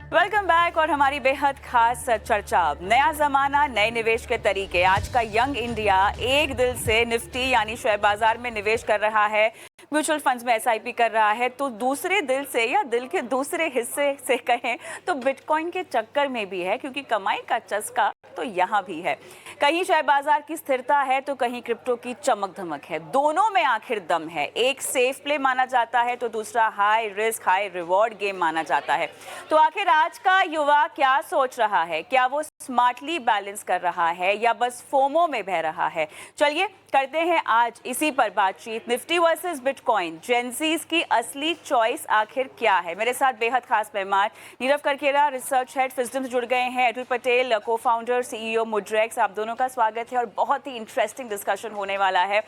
Welcome back और हमारी बेहद खास चर्चा। नया जमाना, नए निवेश के तरीके। आज का यंग इंडिया एक दिल से निफ्टी यानी शेयर बाजार में निवेश कर रहा है, म्यूचुअल फंड्स में एसआईपी कर रहा है, तो दूसरे दिल से या दिल के दूसरे हिस्से से कहें तो बिटकॉइन के चक्कर में भी है, क्योंकि कमाई का चस्का तो यहाँ भी है। कहीं शेयर बाजार की स्थिरता है तो कहीं क्रिप्टो की चमक धमक है। दोनों में आखिर दम है। एक सेफ प्ले माना जाता है तो दूसरा high risk high reward game माना जाता है। तो आखिर आज का युवा क्या सोच रहा है? क्या वो स्मार्टली बैलेंस कर रहा है या बस फोमो में बह रहा है? चलिए करते हैं आज इसी पर बातचीत। निफ्टी वर्सेस बिटकॉइन, जेनजीज की असली चॉइस आखिर क्या है? मेरे साथ बेहद खास मेहमान नीरव करकेरा, रिसर्च हेड फिजडम से जुड़ गए हैं, अतुल पटेल, को फाउंडर सीईओ मुड्रेक्स। आप दोनों का स्वागत है और बहुत ही इंटरेस्टिंग डिस्कशन होने वाला है।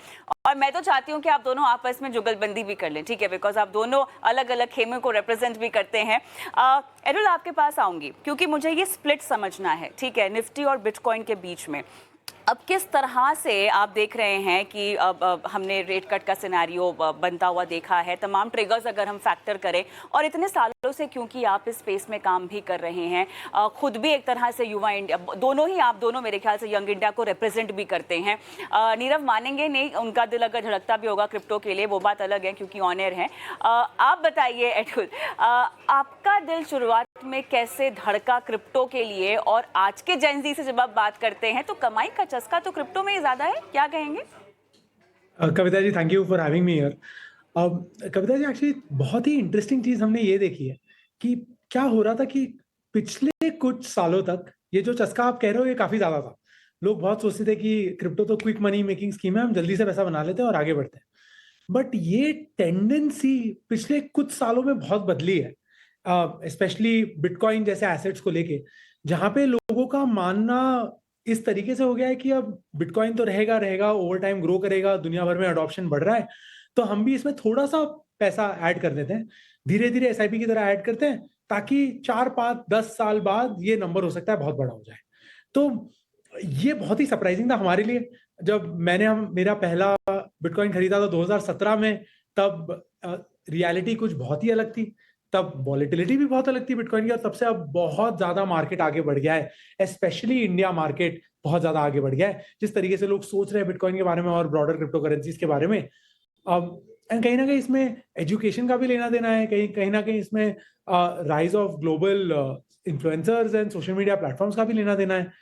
और मैं तो चाहती हूँ कि आप दोनों आपस में जुगलबंदी भी कर लें, ठीक है, बिकॉज आप दोनों अलग अलग खेमे को रिप्रेजेंट भी करते हैं। अतुल, आपके पास आऊंगी क्योंकि मुझे ये स्प्लिट समझना है, ठीक है, निफ्टी और बिटकॉइन के बीच में। अब किस तरह से आप देख रहे हैं कि अब हमने रेट कट का सिनेरियो बनता हुआ देखा है, तमाम ट्रिगर्स अगर हम फैक्टर करें, और इतने सालों से क्योंकि आप इस स्पेस में काम भी कर रहे हैं, खुद भी एक तरह से युवा इंडिया, दोनों ही आप दोनों मेरे ख्याल से यंग इंडिया को रिप्रेजेंट भी करते हैं। नीरव मानेंगे नहीं, उनका दिल अगर धड़कता भी होगा क्रिप्टो के लिए वो बात अलग है क्योंकि ऑन एयर है। आप बताइए अतुल, आपका दिल शुरुआत में कैसे धड़का क्रिप्टो के लिए? और आज के जेनजी से जब आप बात करते हैं तो कमाई का चस्का तो क्रिप्टो में ही ज्यादा है, क्या कहेंगे? Kavita ji, thank you for having me here. Kavita ji, actually बहुत ही इंटरेस्टिंग चीज हमने ये देखी है कि क्या हो रहा था कि पिछले कुछ सालों तक ये जो चस्का आप कह रहे हो ये काफी ज्यादा था। लोग बहुत सोचते थे कि क्रिप्टो तो क्विक मनी मेकिंग स्कीम है, हम जल्दी से पैसा बना लेते हैं और आगे बढ़ते हैं। बट ये टेंडेंसी पिछले कुछ सालों में बहुत बदली है, स्पेशली बिटकॉइन जैसे एसेट्स को लेके, जहां पे लोगों का मानना इस तरीके से हो गया है कि अब बिटकॉइन तो रहेगा रहेगा, ओवर टाइम ग्रो करेगा, दुनिया भर में अडॉप्शन बढ़ रहा है, तो हम भी इसमें थोड़ा सा पैसा ऐड कर देते हैं, धीरे धीरे एसआईपी की तरह ऐड करते हैं, ताकि 4 5 10 साल बाद ये नंबर हो सकता है बहुत बड़ा हो जाए। तो ये बहुत ही सरप्राइजिंग था हमारे लिए। जब मेरा पहला बिटकॉइन खरीदा था 2017 में, तब रियलिटी कुछ बहुत ही अलग थी, तब वॉलेटिलिटी भी बहुत अलग थी बिटकॉइन की, और तब से अब बहुत ज्यादा मार्केट आगे बढ़ गया है। स्पेशली इंडिया मार्केट बहुत ज्यादा आगे बढ़ गया है, जिस तरीके से लोग सोच रहे हैं बिटकॉइन के बारे में और ब्रॉडर क्रिप्टो करेंसीज के बारे में। अब कहीं ना कहीं इसमें एजुकेशन का भी लेना देना है, कहीं कहीं ना कहीं इसमें rise of global influencers and social media platforms का भी लेना देना है।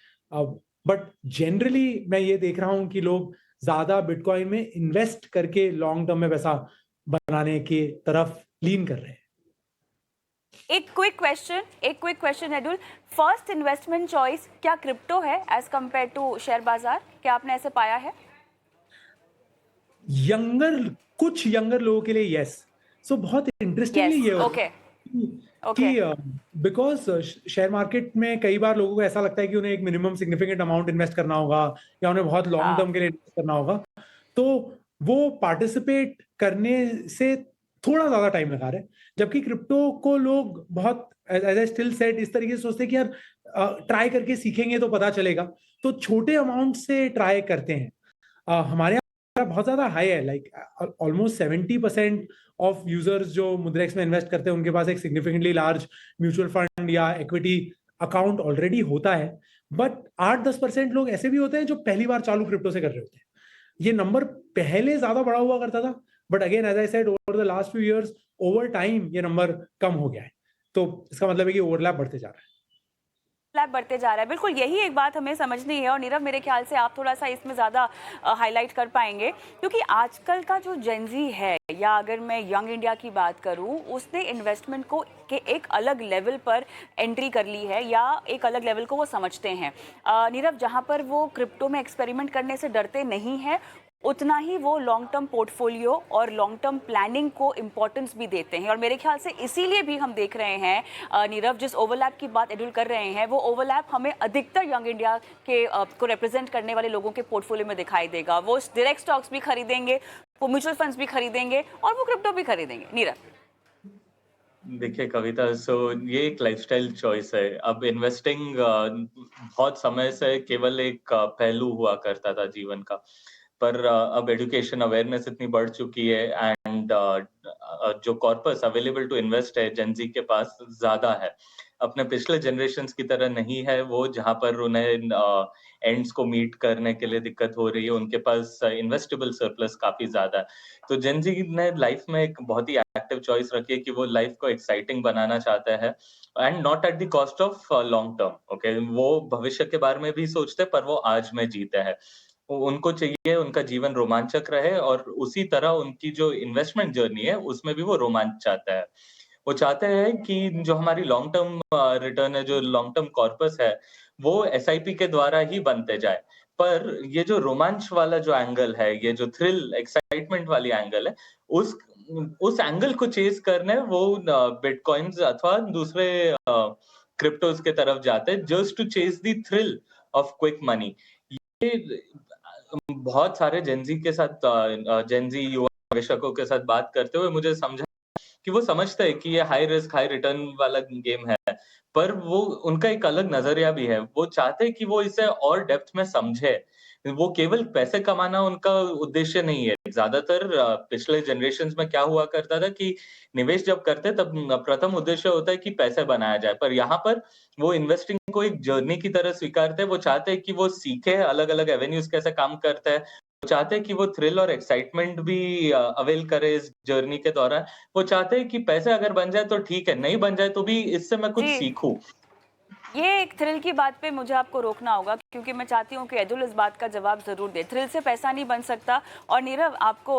बट जनरली मैं ये देख रहा हूँ कि लोग ज्यादा बिटकॉइन में इन्वेस्ट करके लॉन्ग टर्म में पैसा बनाने की तरफ लीन कर रहे हैं। एक quick question Atul, first investment choice क्या क्रिप्टो है एज कंपेयर टू शेयर बाजार? क्या आपने ऐसे पाया है? यंगर कुछ यंगर लोगों के लिए यस। सो बहुत इंटरेस्टिंगली यस, ये हो ओके ओके। कि बिकॉज शेयर मार्केट में कई बार लोगों को ऐसा लगता है कि उन्हें एक मिनिमम सिग्निफिकेंट अमाउंट इन्वेस्ट करना होगा या उन्हें बहुत लॉन्ग हाँ, टर्म के लिए इन्वेस्ट करना होगा, तो वो पार्टिसिपेट करने से थोड़ा ज्यादा टाइम लगा रहे हैं। जबकि क्रिप्टो को लोग बहुत, एज ए स्टिल सेट, इस तरीके से सोचते हैं कि यार ट्राई करके सीखेंगे तो पता चलेगा, तो छोटे अमाउंट से ट्राई करते हैं। हमारे यहाँ बहुत ज्यादा हाई है, लाइक ऑलमोस्ट 70% ऑफ यूजर्स जो मुद्रेक्स में इन्वेस्ट करते हैं उनके पास एक सिग्निफिकेंटली लार्ज म्यूचुअल फंड या इक्विटी अकाउंट ऑलरेडी होता है। बट 8-10% लोग ऐसे भी होते हैं जो पहली बार चालू क्रिप्टो से कर रहे होते हैं। ये नंबर पहले ज्यादा बड़ा हुआ करता था, but again as I said, over the last few years, over time ये नंबर कम हो गया है। तो इसका मतलब है कि ओवरलैप बढ़ते जा रहा है। लैब बढ़ते जा रहा है, बिल्कुल यही एक बात हमें समझनी है। और नीरव, मेरे ख्याल से आप थोड़ा सा इसमें ज़्यादा हाईलाइट कर पाएंगे, क्योंकि आजकल का जो जेनजी है, या अगर मैं यंग इंडिया की बात करूं, उसने इन्वेस्टमेंट को के एक अलग लेवल पर एंट्री कर ली है, या एक अलग लेवल को वो समझते हैं। नीरव, जहां पर वो क्रिप्टो में एक्सपेरिमेंट करने से डरते नहीं हैं, उतना ही वो लॉन्ग टर्म पोर्टफोलियो और लॉन्ग टर्म प्लानिंग को इम्पोर्टेंस भी देते हैं। और मेरे ख्याल से इसीलिए भी हम देख रहे हैं, नीरव, जिस ओवरलैप की बात एडुल कर रहे हैं, वो ओवरलैप हमें अधिकतर यंग इंडिया के को रिप्रेजेंट करने वाले लोगों के पोर्टफोलियो में दिखाई देगा। वो डायरेक्ट स्टॉक्स भी खरीदेंगे, वो म्यूचुअल फंड्स भी खरीदेंगे, और वो क्रिप्टो भी खरीदेंगे। नीरव, देखिए कविता, ये एक लाइफस्टाइल चॉइस है। अब इन्वेस्टिंग बहुत समय से केवल एक पहलू हुआ करता था जीवन का, पर अब एजुकेशन अवेयरनेस इतनी बढ़ चुकी है एंड जो कॉर्पस अवेलेबल टू इन्वेस्ट है जेनजी के पास ज्यादा है। अपने पिछले जनरेशंस की तरह नहीं है वो, जहां पर उन्हें एंड्स को मीट करने के लिए दिक्कत हो रही है, उनके पास इन्वेस्टेबल सरप्लस काफी ज्यादा है। तो जेनजी ने लाइफ में एक बहुत ही एक्टिव चॉइस रखी है कि वो लाइफ को एक्साइटिंग बनाना चाहता है and not at the cost of long term. Okay, वो भविष्य के बारे में भी सोचते हैं पर वो आज में जीते हैं। उनको चाहिए उनका जीवन रोमांचक रहे और उसी तरह उनकी जो इन्वेस्टमेंट जर्नी है उसमें भी वो रोमांच चाहता है। वो चाहते हैं कि जो हमारी लॉन्ग टर्म रिटर्न है, जो लॉन्ग टर्म कॉर्पस है, वो एसआईपी के द्वारा ही बनते जाए। पर ये जो रोमांच वाला जो एंगल है, ये जो थ्रिल एक्साइटमेंट वाली एंगल है, उस उस एंगल को चेज़ करने वो बिटकॉइन्स अथवा दूसरे क्रिप्टोज के तरफ जाते हैं just to chase the thrill of quick money. ये बहुत सारे जेनजी के साथ जेनजी युवा निवेशकों के साथ बात करते हुए मुझे समझा कि वो समझते हैं कि ये हाई रिस्क हाई रिटर्न वाला गेम है, पर वो उनका एक अलग नजरिया भी है। वो चाहते हैं कि वो इसे और डेप्थ में समझे। वो केवल पैसे कमाना उनका उद्देश्य नहीं है। ज्यादातर पिछले जनरेशंस में क्या हुआ करता था कि निवेश जब करते तब प्रथम उद्देश्य होता है कि पैसे बनाया जाए, पर यहाँ पर वो इन्वेस्टिंग को एक जर्नी की तरह स्वीकारते हैं। वो चाहते हैं कि वो सीखे अलग-अलग एवेन्यूज कैसे काम करते हैं। वो चाहते हैं कि वो थ्रिल और एक्साइटमेंट भी अवेल करे इस जर्नी के दौरान। वो चाहते हैं कि पैसे अगर बन जाए तो ठीक है, नहीं बन जाए तो भी इससे मैं कुछ जी, सीखूं। ये एक थ्रिल की बात पे मुझे आपको रोकना होगा क्योंकि मैं चाहती हूँ कि एदुल इस बात का जवाब जरूर दे। थ्रिल से पैसा नहीं बन सकता और नीरव आपको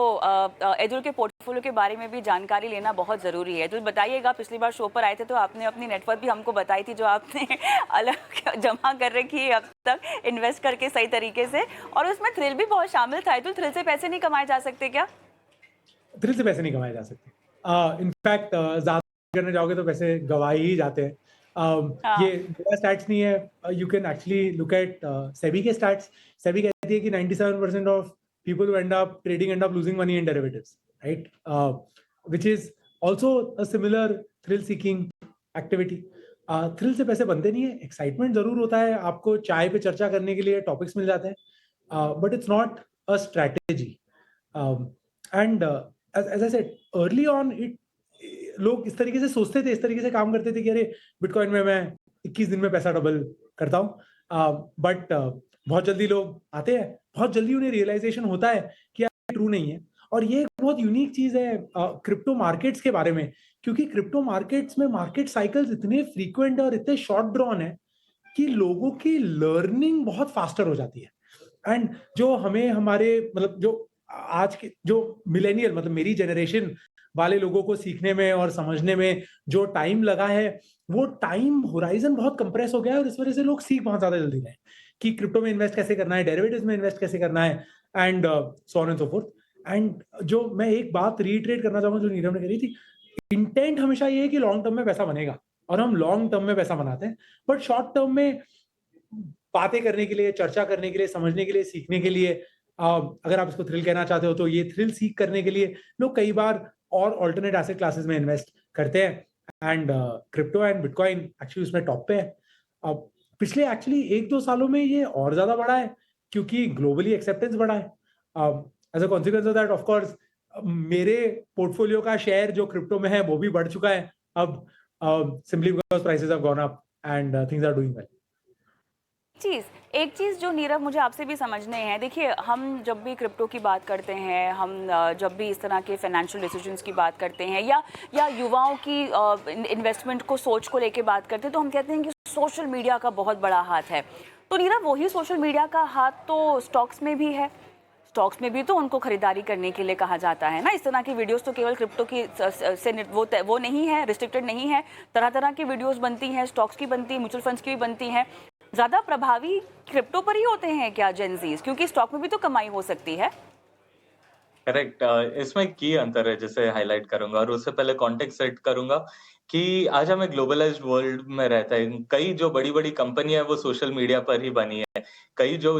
एदुल के पोर्टफोलियो के बारे में भी जानकारी लेना बहुत जरूरी है। एदुल बताइएगा, पिछली बार शो पर आए थे तो आपने अपनी नेटवर्क भी हमको बताई थी जो आपने अलग जमा कर रखी है अब तक इन्वेस्ट करके सही तरीके से, और उसमें थ्रिल भी बहुत शामिल था। एदुल, थ्रिल से पैसे नहीं कमाए जा सकते क्या? थ्रिल से पैसे नहीं कमाए जा सकते। इनफैक्ट ज्यादा करने जाओगे तो पैसे गवाए ही जाते हैं। ये हाँ, मेरा स्टैट्स नहीं है, you can actually look at SEBI के स्टैट्स। सेबी कहती है कि 97% of people who and up trading and up losing money in derivatives, right? Which is also a similar thrill seeking activity. Thrill से पैसे बनते नहीं है, एक्साइटमेंट जरूर होता है, आपको चाय पे चर्चा करने के लिए टॉपिक्स मिल जाते हैं, but it's not a strategy. And as I said early on, लोग इस तरीके से सोचते थे, इस तरीके से काम करते थे कि अरे बिटकॉइन में मैं 21 दिन में पैसा डबल करता हूँ। बट बहुत जल्दी लोग आते हैं, बहुत जल्दी उन्हें रियलाइजेशन होता है कि यार ट्रू नहीं है। और ये एक बहुत यूनिक चीज है क्रिप्टो मार्केट्स के बारे में, क्योंकि क्रिप्टो मार्केट्स में मार्केट साइकिल्स इतने फ्रीक्वेंट और इतने शॉर्ट ड्रॉन है कि लोगों की लर्निंग बहुत फास्टर हो जाती है। एंड जो हमें हमारे मतलब जो आज के जो मिलेनियल मतलब मेरी जनरेशन वाले लोगों को सीखने में और समझने में जो टाइम लगा है, वो टाइम होराइजन बहुत कंप्रेस हो गया है और इस वजह से लोग सीख बहुत ज्यादा जल्दी गए कि क्रिप्टो में इन्वेस्ट कैसे करना है, डेरिवेटिव्स में इन्वेस्ट कैसे करना है, and so on and so fourth. And जो मैं एक बात रीइटरेट करना चाहूंगा जो नीरव ने कही थी, इंटेंट हमेशा ये है कि लॉन्ग टर्म में पैसा बनेगा और हम लॉन्ग टर्म में पैसा बनाते हैं, बट शॉर्ट टर्म में बातें करने के लिए, चर्चा करने के लिए, समझने के लिए, सीखने के लिए, अगर आप इसको थ्रिल कहना चाहते हो तो ये थ्रिल सीख करने के लिए लोग कई बार और ऑल्टरनेट एसेट क्लासेस में इन्वेस्ट करते हैं। And crypto and bitcoin actually उसमें टॉप पे है। अब पिछले एक्चुअली 1-2 सालों में ये और ज्यादा बढ़ा है क्योंकि ग्लोबली एक्सेप्टेंस बढ़ा है। As a consequence of that of course मेरे पोर्टफोलियो का शेयर जो क्रिप्टो में है वो भी बढ़ चुका है अब, simply because prices have gone up and things are doing well. एक चीज़ जो नीरव मुझे आपसे भी समझने हैं, देखिए हम जब भी क्रिप्टो की बात करते हैं, हम जब भी इस तरह के फाइनेंशियल डिसीजंस की बात करते हैं या युवाओं की इन्वेस्टमेंट को सोच को लेके बात करते हैं, तो हम कहते हैं कि सोशल मीडिया का बहुत बड़ा हाथ है। तो नीरव, वही सोशल मीडिया का हाथ तो स्टॉक्स में भी है। स्टॉक्स में भी तो उनको खरीदारी करने के लिए कहा जाता है ना। इस तरह की वीडियोस तो केवल क्रिप्टो की से वो नहीं है, रिस्ट्रिक्टेड नहीं है। तरह तरह की वीडियोस बनती हैं, स्टॉक्स की बनती है, म्यूचुअल फंड्स की भी बनती हैं। ज्यादा प्रभावी क्रिप्टो पर ही होते हैं क्या जेनजीज? क्योंकि स्टॉक में भी तो कमाई हो सकती है। करेक्ट। इसमें की अंतर है जिसे हाईलाइट करूंगा और उससे पहले कॉन्टेक्स्ट सेट करूंगा कि आज हमें ग्लोबलाइज्ड वर्ल्ड में रहता है। कई जो बड़ी-बड़ी कंपनियां है वो सोशल मीडिया पर ही बनी है। कई जो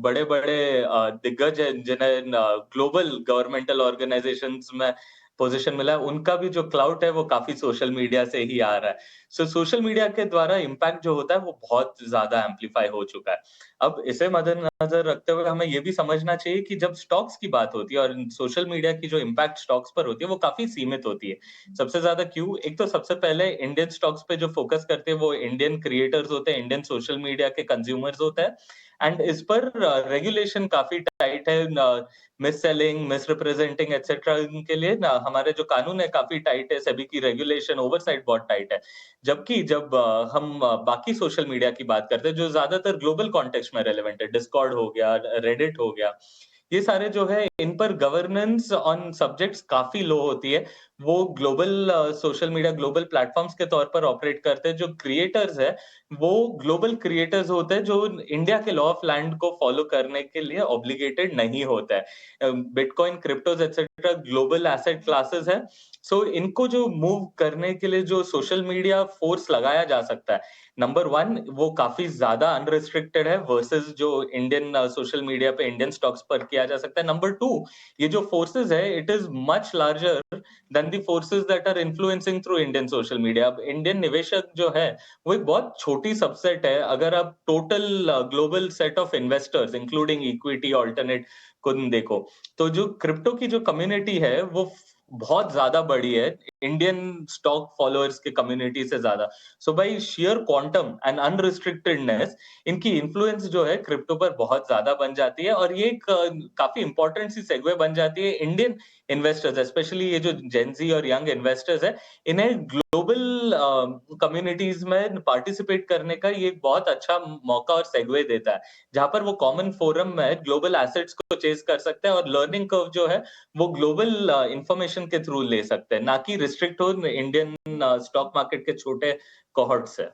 बड़े-बड़े दिग्गज हैं जिन्हें ग्लोबल गवर्नमेंटल ऑर्गेनाइजेशंस में पोजीशन मिला है, उनका भी जो क्लाउट है वो काफी सोशल मीडिया से ही आ रहा है। सो सोशल मीडिया के द्वारा इम्पैक्ट जो होता है वो बहुत ज्यादा एम्पलीफाई हो चुका है। अब इसे नजर रखते हुए हमें ये भी समझना चाहिए कि जब स्टॉक्स की बात होती है और सोशल मीडिया की जो इम्पैक्ट स्टॉक्स पर होती है वो काफी सीमित होती है। सबसे ज्यादा क्यों? एक तो सबसे पहले इंडियन स्टॉक्स पे जो फोकस करते हैं वो इंडियन क्रिएटर्स होते हैं, इंडियन सोशल मीडिया के कंज्यूमर्स होते हैं एंड इस पर रेगुलेशन काफी टाइट है। Miss selling, miss representing etcetera इनके लिए ना हमारे जो कानून है काफी टाइट है, सेबी की रेगुलेशन ओवरसाइट बहुत टाइट है। जबकि जब हम बाकी सोशल मीडिया की बात करते हैं जो ज्यादातर ग्लोबल कॉन्टेक्स्ट में रेलेवेंट है, डिस्कॉर्ड हो गया, रेडिट हो गया, ये सारे जो है इन पर गवर्नेंस ऑन सब्जेक्ट्स काफी लो होती है। वो global social media global platforms के तौर पर ऑपरेट करते हैं। जो क्रिएटर्स है वो ग्लोबल क्रिएटर्स होते हैं जो इंडिया के लॉ ऑफ लैंड को फॉलो करने के लिए ऑब्लिगेटेड नहीं होता है। Bitcoin, cryptos etcetera global asset classes है। सो इनको जो मूव करने के लिए जो सोशल मीडिया फोर्स लगाया जा सकता है, नंबर वन वो काफी ज्यादा अनरिस्ट्रिक्टेड है वर्सेस जो इंडियन सोशल मीडिया पे इंडियन स्टॉक्स पर किया जा सकता है। नंबर टू, ये जो फोर्सेस है it is much larger than the forces that are influencing through Indian social media. अब इंडियन निवेशक जो है वो एक बहुत छोटी सबसेट है। अगर आप total global set of investors including equity alternate को देखो तो जो क्रिप्टो की जो कम्युनिटी है वो बहुत ज्यादा बड़ी है इंडियन स्टॉक फॉलोअर्स के कम्युनिटी से ज्यादा। सो बाय शेयर क्वांटम एंड अनरिस्ट्रिक्टेडनेस इनकी इन्फ्लुएंस जो है क्रिप्टो पर बहुत ज्यादा बन जाती है और ये एक काफी इंपॉर्टेंट सी सेगवे बन जाती है इंडियन इन्वेस्टर्स, स्पेशली ये जो जेनजी और यंग इन्वेस्टर्स है, इन्हें ग्लोबल कम्युनिटीज में पार्टिसिपेट करने का ये एक बहुत अच्छा मौका और सेगवे देता है, जहां पर वो कॉमन फोरम में ग्लोबल एसेट्स को चेस कर सकते हैं और लर्निंग कर्व जो है वो ग्लोबल इंफॉर्मेशन के थ्रू ले सकते हैं, ना कि रिस्ट्रिक्ट हो इंडियन स्टॉक मार्केट के छोटे कोहॉर्ट से।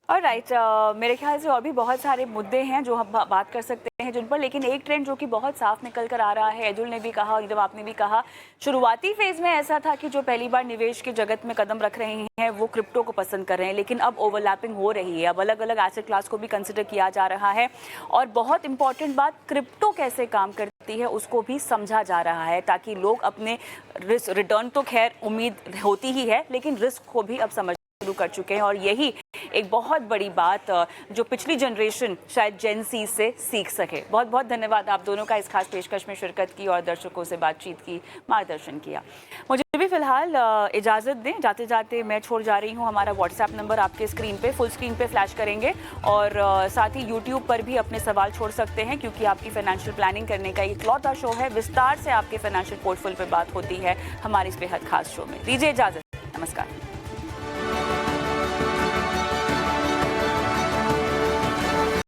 ऑलराइट, मेरे ख्याल से और भी बहुत सारे मुद्दे हैं जो हम बात कर सकते हैं जिन पर, लेकिन एक ट्रेंड जो कि बहुत साफ निकल कर आ रहा है, अजुल ने भी कहा और जब आपने भी कहा, शुरुआती फेज में ऐसा था कि जो पहली बार निवेश के जगत में कदम रख रहे हैं वो क्रिप्टो को पसंद कर रहे हैं, लेकिन अब ओवरलैपिंग हो रही है, अब अलग अलग एसेट क्लास को भी कंसिडर किया जा रहा है और बहुत इंपॉर्टेंट बात, क्रिप्टो कैसे काम करती है उसको भी समझा जा रहा है ताकि लोग अपने रिटर्न तो खैर उम्मीद होती ही है लेकिन रिस्क को भी अब समझ शुरू कर चुके हैं और यही एक बहुत बड़ी बात जो पिछली जनरेशन शायद जेन सी से सीख सके। बहुत बहुत धन्यवाद आप दोनों का इस खास पेशकश में शिरकत की और दर्शकों से बातचीत की, मार्गदर्शन किया। मुझे भी फिलहाल इजाज़त दें, जाते जाते मैं छोड़ जा रही हूं हमारा व्हाट्सएप नंबर आपके स्क्रीन पे फुल स्क्रीन पे फ्लैश करेंगे और साथ ही यूट्यूब पर भी अपने सवाल छोड़ सकते हैं क्योंकि आपकी फाइनेंशियल प्लानिंग करने का इकलौता शो है, विस्तार से आपके फाइनेंशियल पोर्टफोलियो पर बात होती है हमारे इस बेहद खास शो में। दीजिए इजाज़त, नमस्कार।